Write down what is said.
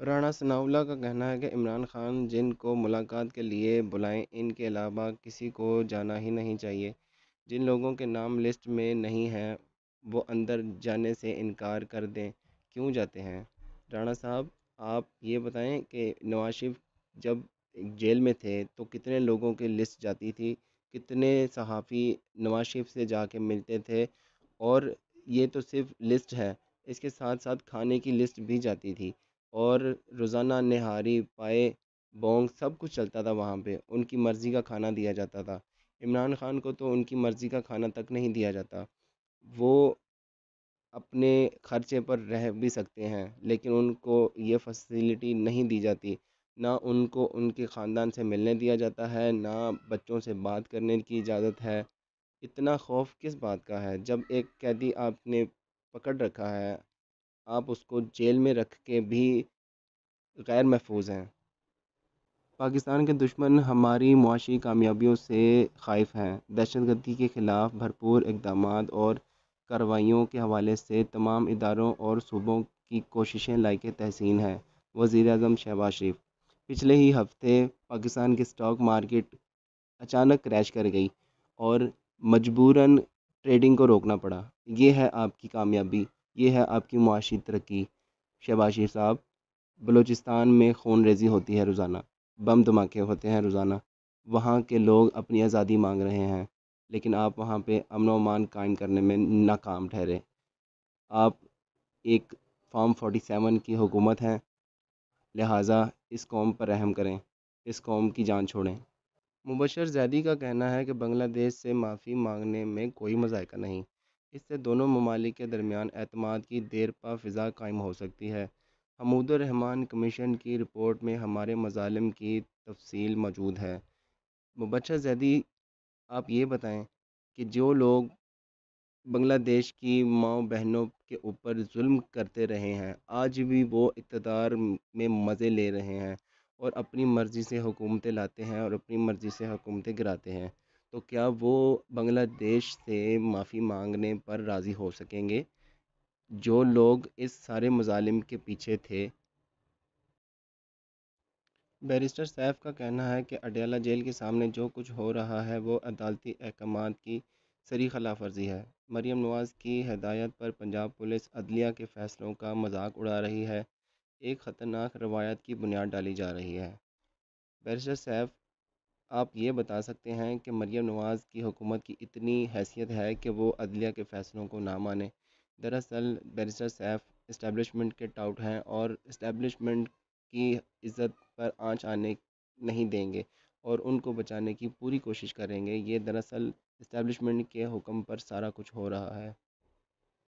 رانا ثناءاللہ کا کہنا ہے کہ عمران خان جن کو ملاقات کے لیے بلائیں ان کے علاوہ کسی کو جانا ہی نہیں چاہیے۔ جن لوگوں کے نام لسٹ میں نہیں ہیں وہ اندر جانے سے انکار کر دیں، کیوں جاتے ہیں؟ رانا صاحب، آپ یہ بتائیں کہ نواز شریف جب جیل میں تھے تو کتنے لوگوں کی لسٹ جاتی تھی، کتنے صحافی نواز شریف سے جا کے ملتے تھے، اور یہ تو صرف لسٹ ہے، اس کے ساتھ ساتھ کھانے کی لسٹ بھی جاتی تھی، اور روزانہ نہاری پائے بونگ سب کچھ چلتا تھا وہاں پہ، ان کی مرضی کا کھانا دیا جاتا تھا۔ عمران خان کو تو ان کی مرضی کا کھانا تک نہیں دیا جاتا، وہ اپنے خرچے پر رہ بھی سکتے ہیں لیکن ان کو یہ فیسیلٹی نہیں دی جاتی، نہ ان کو ان کے خاندان سے ملنے دیا جاتا ہے، نہ بچوں سے بات کرنے کی اجازت ہے۔ اتنا خوف کس بات کا ہے؟ جب ایک قیدی آپ نے پکڑ رکھا ہے، آپ اس کو جیل میں رکھ کے بھی غیر محفوظ ہیں۔ پاکستان کے دشمن ہماری معاشی کامیابیوں سے خائف ہیں۔ دہشت گردی کے خلاف بھرپور اقدامات اور کارروائیوں کے حوالے سے تمام اداروں اور صوبوں کی کوششیں لائق تحسین ہیں۔ وزیر اعظم شہباز شریف۔ پچھلے ہی ہفتے پاکستان کی اسٹاک مارکیٹ اچانک کریش کر گئی اور مجبوراً ٹریڈنگ کو روکنا پڑا۔ یہ ہے آپ کی کامیابی، یہ ہے آپ کی معاشی ترقی۔ شہباز شریف صاحب، بلوچستان میں خون ریزی ہوتی ہے روزانہ، بم دھماکے ہوتے ہیں روزانہ، وہاں کے لوگ اپنی آزادی مانگ رہے ہیں، لیکن آپ وہاں پہ امن و امان قائم کرنے میں ناکام ٹھہرے۔ آپ ایک فارم 47 کی حکومت ہیں، لہٰذا اس قوم پر رحم کریں، اس قوم کی جان چھوڑیں۔ مبشر زیدی کا کہنا ہے کہ بنگلہ دیش سے معافی مانگنے میں کوئی مذائقہ نہیں، اس سے دونوں ممالک کے درمیان اعتماد کی دیرپا فضا قائم ہو سکتی ہے۔ حمود الرحمن کمیشن کی رپورٹ میں ہمارے مظالم کی تفصیل موجود ہے۔ مبشر زیدی، آپ یہ بتائیں کہ جو لوگ بنگلہ دیش کی ماؤں بہنوں کے اوپر ظلم کرتے رہے ہیں، آج بھی وہ اقتدار میں مزے لے رہے ہیں اور اپنی مرضی سے حکومتیں لاتے ہیں اور اپنی مرضی سے حکومتیں گراتے ہیں، تو کیا وہ بنگلہ دیش سے معافی مانگنے پر راضی ہو سکیں گے؟ جو لوگ اس سارے مظالم کے پیچھے تھے۔ بیرسٹر سیف کا کہنا ہے کہ اڈیالہ جیل کے سامنے جو کچھ ہو رہا ہے وہ عدالتی احکامات کی صریح خلاف ورزی ہے۔ مریم نواز کی ہدایت پر پنجاب پولیس عدلیہ کے فیصلوں کا مذاق اڑا رہی ہے، ایک خطرناک روایت کی بنیاد ڈالی جا رہی ہے۔ بیرسٹر سیف، آپ یہ بتا سکتے ہیں کہ مریم نواز کی حکومت کی اتنی حیثیت ہے کہ وہ عدلیہ کے فیصلوں کو نہ مانے؟ دراصل بیرسٹر سیف اسٹیبلشمنٹ کے ٹاؤٹ ہیں اور اسٹیبلشمنٹ کی عزت پر آنچ آنے نہیں دیں گے اور ان کو بچانے کی پوری کوشش کریں گے۔ یہ دراصل اسٹیبلشمنٹ کے حکم پر سارا کچھ ہو رہا ہے۔